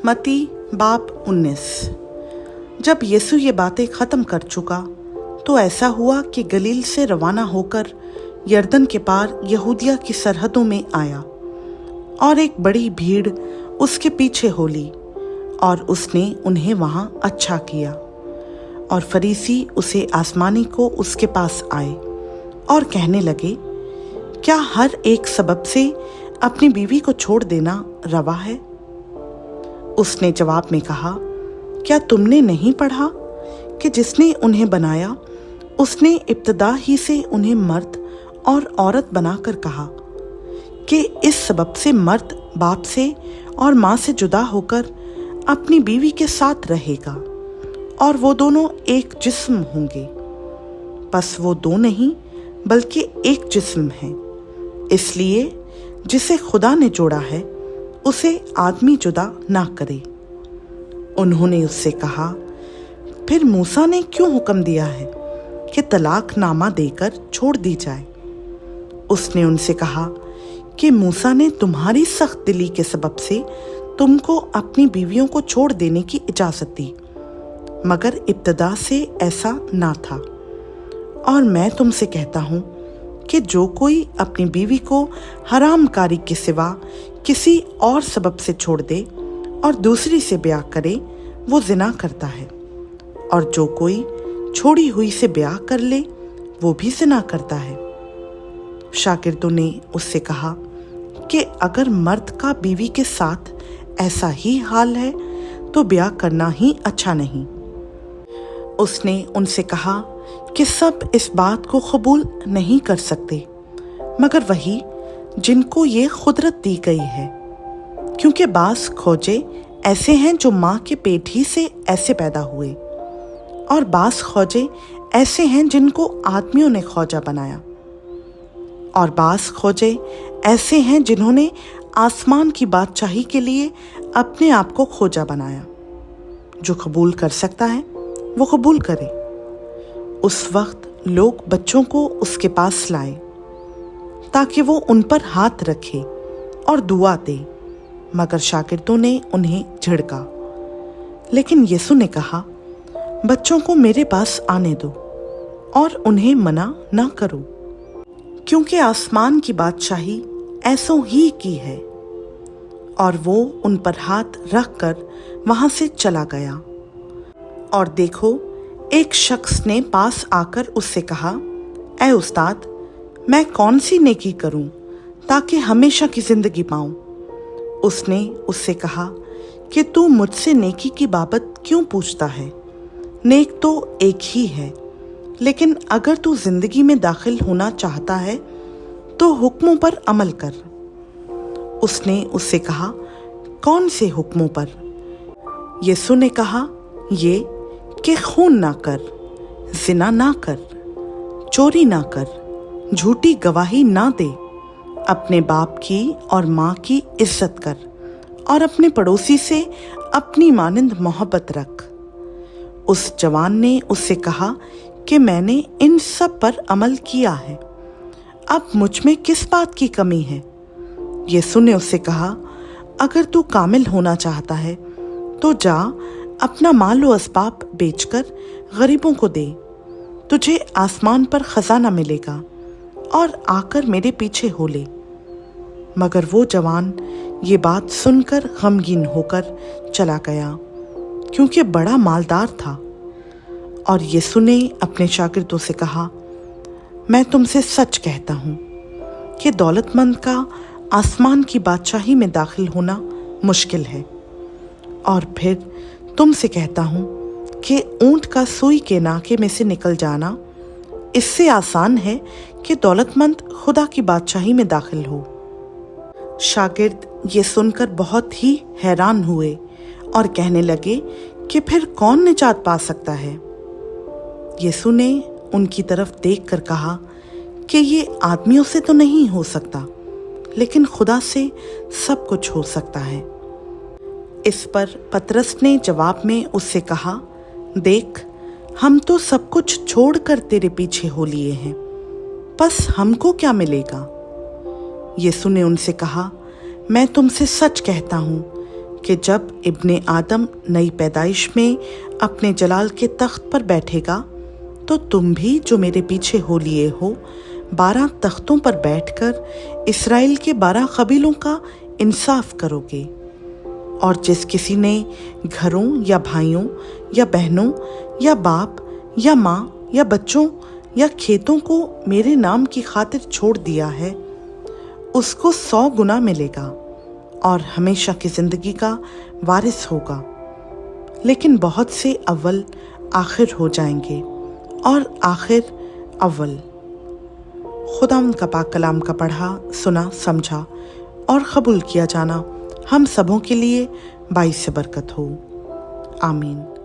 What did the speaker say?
मत्ती बाब 19। जब यीशु ये बातें खत्म कर चुका तो ऐसा हुआ कि गलील से रवाना होकर यरदन के पार यहूदिया की सरहदों में आया और एक बड़ी भीड़ उसके पीछे हो ली और उसने उन्हें वहां अच्छा किया। और फरीसी उसे आजमाने को उसके पास आए और कहने लगे, क्या हर एक सबब से अपनी बीवी को छोड़ देना रवा है? उसने जवाब में कहा, क्या तुमने नहीं पढ़ा कि जिसने उन्हें बनाया उसने इब्तदा ही से उन्हें मर्द और औरत बनाकर कहा कि इस सबब से मर्द बाप से और माँ से जुदा होकर अपनी बीवी के साथ रहेगा और वो दोनों एक जिस्म होंगे। बस वो दो नहीं बल्कि एक जिस्म है। इसलिए जिसे खुदा ने जोड़ा है उसे आदमी जुदा ना करे। उन्होंने उससे कहा, फिर मूसा ने क्यों हुक्म दिया है कि तलाक नामा देकर छोड़ दी जाए? उसने उनसे कहा कि मूसा ने तुम्हारी सख्त दिली के सबब से तुमको अपनी बीवियों को छोड़ देने की इजाजत दी, मगर इब्तदा से ऐसा ना था। और मैं तुमसे कहता हूं कि जो कोई अपनी बीवी को हरामकारी के सिवा किसी और सबब से छोड़ दे और दूसरी से ब्याह करे, वो जिना करता है। और जो कोई छोड़ी हुई से ब्याह कर ले, वो भी जिना करता है। शागिर्दों ने उससे कहा कि अगर मर्द का बीवी के साथ ऐसा ही हाल है तो ब्याह करना ही अच्छा नहीं। उसने उनसे कहा कि सब इस बात को कबूल नहीं कर सकते, मगर वही जिनको ये खुदरत दी गई है, क्योंकि बास खोजे ऐसे हैं जो माँ के पेट ही से ऐसे पैदा हुए, और बास खोजे ऐसे हैं जिनको आदमियों ने खोजा बनाया, और बास खोजे ऐसे हैं जिन्होंने आसमान की बादशाही के लिए अपने आप को खोजा बनाया। जो कबूल कर सकता है वो कबूल करे। उस वक्त लोग बच्चों को उसके पास लाए ताकि वो उन पर हाथ रखे और दुआ दे, मगर शागिर्दों ने उन्हें झिड़का। लेकिन यीशु ने कहा, बच्चों को मेरे पास आने दो और उन्हें मना ना करो, क्योंकि आसमान की बादशाही ऐसों ही की है। और वो उन पर हाथ रख कर वहां से चला गया। और देखो, एक शख्स ने पास आकर उससे कहा, ऐ उस्ताद, मैं कौन सी नेकी करूं ताकि हमेशा की जिंदगी पाऊं? उसने उससे कहा कि तू मुझसे नेकी की बाबत क्यों पूछता है? नेक तो एक ही है, लेकिन अगर तू जिंदगी में दाखिल होना चाहता है तो हुक्मों पर अमल कर। उसने उससे कहा, कौन से हुक्मों पर? यीशु ने कहा, ये कि खून ना कर, जिना ना कर, चोरी ना कर, झूठी गवाही ना दे, अपने बाप की और माँ की इज्जत कर, और अपने पड़ोसी से अपनी मानिंद मोहब्बत रख। उस जवान ने उससे कहा कि मैंने इन सब पर अमल किया है, अब मुझ में किस बात की कमी है? यीशु ने उससे कहा, अगर तू कामिल होना चाहता है तो जा, अपना माल व असबाब बेचकर गरीबों को दे, तुझे आसमान पर खजाना मिलेगा, और आकर मेरे पीछे हो ले। मगर वो जवान ये बात सुनकर गमगीन होकर चला गया, क्योंकि बड़ा मालदार था। और यीशु ने अपने शागिर्दों से कहा, मैं तुमसे सच कहता हूँ कि दौलतमंद का आसमान की बादशाही में दाखिल होना मुश्किल है। और फिर तुमसे कहता हूँ कि ऊंट का सुई के नाके में से निकल जाना इससे आसान है कि दौलतमंद खुदा की बादशाही में दाखिल हो। शागिर्द ये सुनकर बहुत ही हैरान हुए और कहने लगे कि फिर कौन निजात पा सकता है? यीशु ने उनकी तरफ देखकर कहा कि ये आदमियों से तो नहीं हो सकता, लेकिन खुदा से सब कुछ हो सकता है। इस पर पतरस ने जवाब में उससे कहा, देख, हम तो सब कुछ छोड़कर तेरे पीछे हो लिए हैं, बस हमको क्या मिलेगा? यीशु ने उनसे कहा, मैं तुमसे सच कहता हूँ کہ जब इब्ने आदम नई पैदाइश में अपने जलाल के तख्त पर बैठेगा तो तुम भी जो मेरे पीछे हो लिए हो 12 तख्तों पर बैठकर इसराइल के 12 कबीलों का इंसाफ करोगे। और जिस किसी ने घरों या भाइयों या बहनों या बाप या माँ या बच्चों या खेतों को मेरे नाम की खातिर छोड़ दिया है उसको 100 गुना मिलेगा और हमेशा की जिंदगी का वारिस होगा। लेकिन बहुत से अव्वल आखिर हो जाएंगे और आखिर अव्वल। खुदावंद का पाक कलाम का पढ़ा, सुना, समझा और कबूल किया जाना हम सबों के लिए बाइस बरकत हो। आमीन।